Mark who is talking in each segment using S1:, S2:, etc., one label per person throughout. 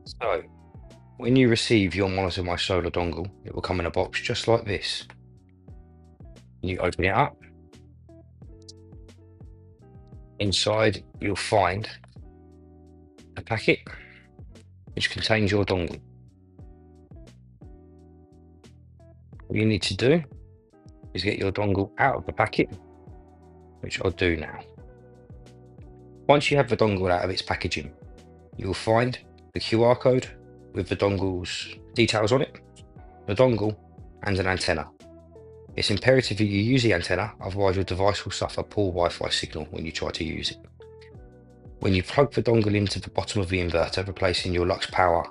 S1: So, when you receive your monitormy.solar dongle, it will come in a box just like this. You open it up. Inside, you'll find a packet which contains your dongle. All you need to do is get your dongle out of the packet, which I'll do now. Once you have the dongle out of its packaging, you'll find the QR code with the dongle's details on it, the dongle, and an antenna. It's imperative that you use the antenna, otherwise your device will suffer poor Wi-Fi signal when you try to use it. When you plug the dongle into the bottom of the inverter, replacing your Lux Power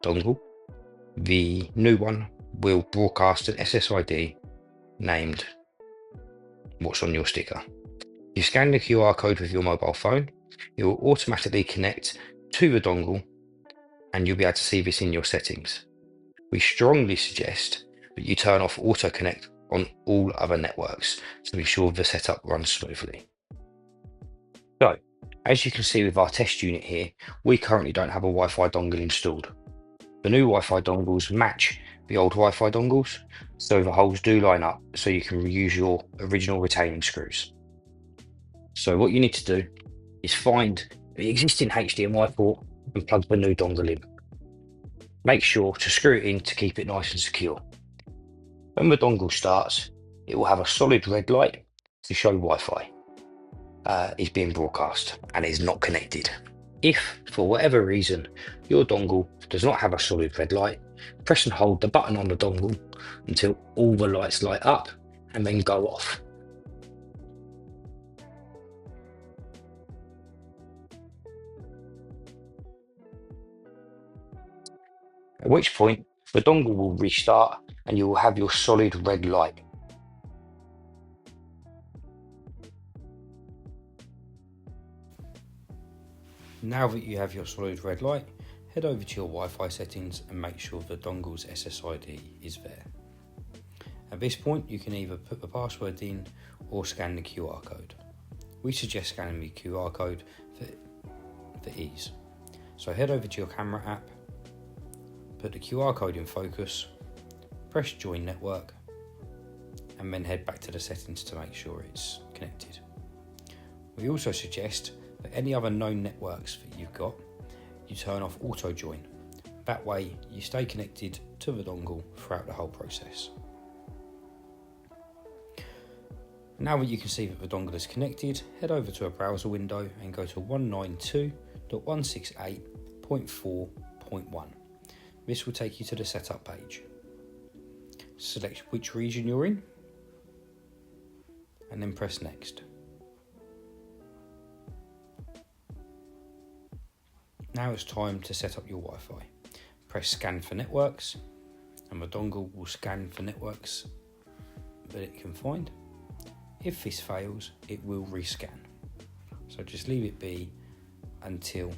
S1: dongle, the new one will broadcast an SSID named what's on your sticker. You scan the QR code with your mobile phone, it will automatically connect to the dongle and you'll be able to see this in your settings. We strongly suggest that you turn off auto connect on all other networks to be sure the setup runs smoothly. So, as you can see with our test unit here, we currently don't have a Wi-Fi dongle installed. The new Wi-Fi dongles match the old Wi-Fi dongles, so the holes do line up so you can reuse your original retaining screws. So what you need to do is find the existing HDMI port and plug the new dongle in. Make sure to screw it in to keep it nice and secure. When the dongle starts, it will have a solid red light to show Wi-Fi is being broadcast and is not connected. If, for whatever reason, your dongle does not have a solid red light, press and hold the button on the dongle until all the lights light up and then go off. At which point, the dongle will restart and you will have your solid red light. Now that you have your solid red light, head over to your Wi-Fi settings and make sure the dongle's SSID is there. At this point, you can either put the password in or scan the QR code. We suggest scanning the QR code for ease. So head over to your camera app, put the QR code in focus, press join network, and then head back to the settings to make sure it's connected. We also suggest that any other known networks that you've got, you turn off auto join. That way you stay connected to the dongle throughout the whole process. Now that you can see that the dongle is connected, head over to a browser window and go to 192.168.4.1. This will take you to the setup page. Select which region you're in and then press next. Now it's time to set up your Wi-Fi. Press scan for networks and the dongle will scan for networks that it can find. If this fails, it will rescan. So just leave it be until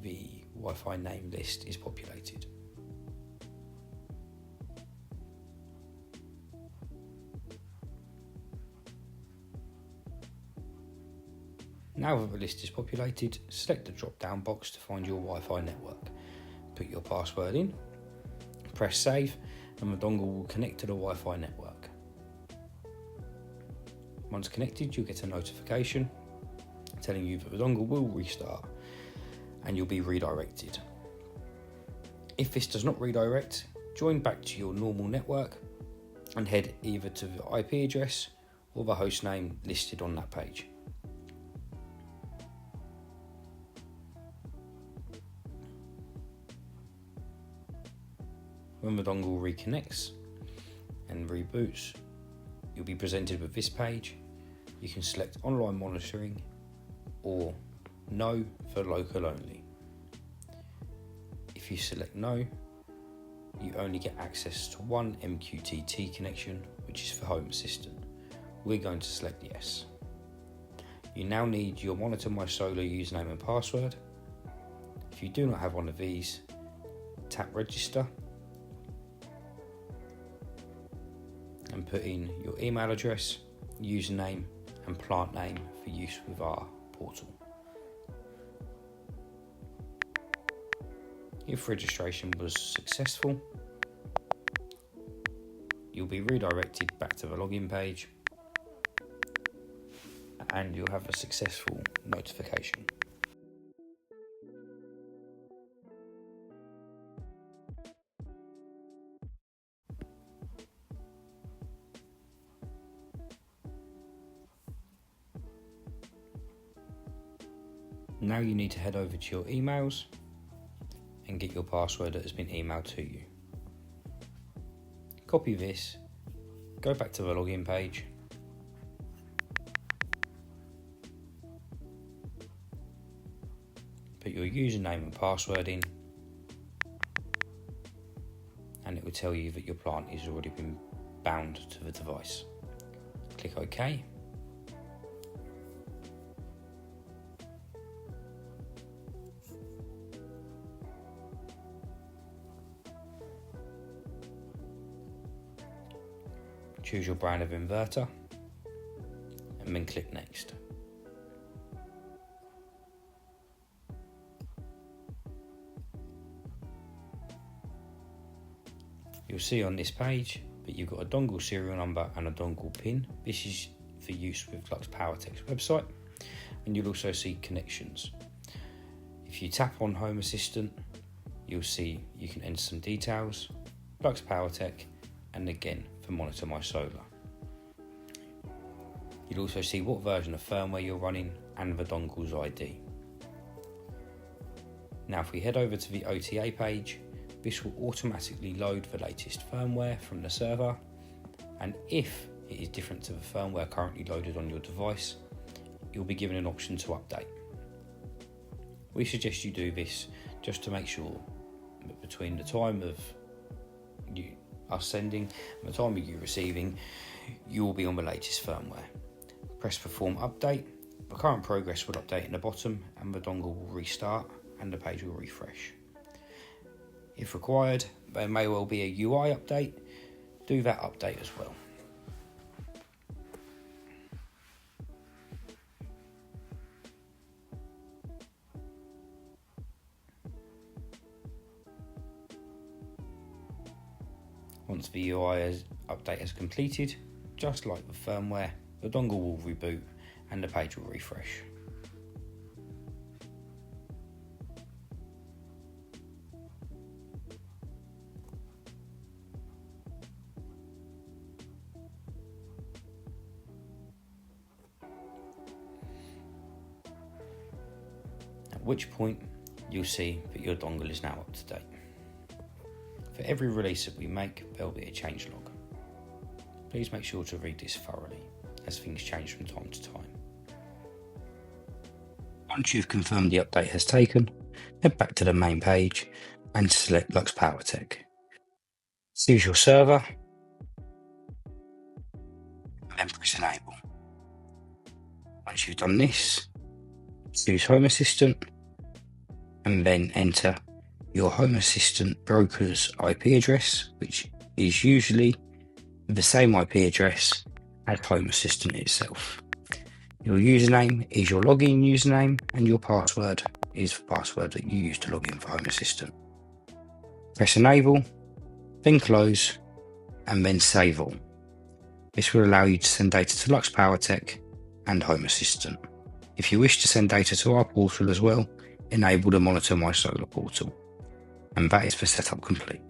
S1: the Wi-Fi name list is populated. Now that the list is populated, select the drop-down box to find your Wi-Fi network. Put your password in, press save, and the dongle will connect to the Wi-Fi network. Once connected, you'll get a notification telling you that the dongle will restart and you'll be redirected. If this does not redirect, join back to your normal network and head either to the IP address or the host name listed on that page. When the dongle reconnects and reboots, you'll be presented with this page. You can select online monitoring or no for local only. If you select no, you only get access to one MQTT connection, which is for Home Assistant. We're going to select yes. You now need your monitormy.solar username and password. If you do not have one of these, tap register and put in your email address, username and plant name for use with our portal. If registration was successful, you'll be redirected back to the login page and you'll have a successful notification. Now you need to head over to your emails and get your password that has been emailed to you. Copy this, go back to the login page, put your username and password in, and it will tell you that your plant has already been bound to the device. Click OK. Choose your brand of inverter and then click Next. You'll see on this page that you've got a dongle serial number and a dongle pin. This is for use with Lux PowerTech's website, and you'll also see connections. If you tap on Home Assistant, you'll see you can enter some details, Lux PowerTech, and again for monitormy.solar. You'll also see what version of firmware you're running and the dongle's ID. Now if we head over to the OTA page, this will automatically load the latest firmware from the server, and if it is different to the firmware currently loaded on your device, you'll be given an option to update. We suggest you do this just to make sure that between the time of us sending and the time of you receiving, you will be on the latest firmware. Press Perform Update. The current progress will update in the bottom and the dongle will restart and the page will refresh. If required, there may well be a UI update. Do that update as well. Once the UI update has completed, just like the firmware, the dongle will reboot and the page will refresh. At which point you'll see that your dongle is now up to date. For every release that we make, there will be a change log. Please make sure to read this thoroughly, as things change from time to time. Once you've confirmed the update has taken, head back to the main page and select Lux PowerTech. Choose your server and then press Enable. Once you've done this, choose Home Assistant and then enter your Home Assistant broker's IP address, which is usually the same IP address as Home Assistant itself. Your username is your login username and your password is the password that you use to log in for Home Assistant. Press Enable, then Close, and then Save All. This will allow you to send data to Lux PowerTech and Home Assistant. If you wish to send data to our portal as well, enable the monitormy.solar portal. And that is the setup complete.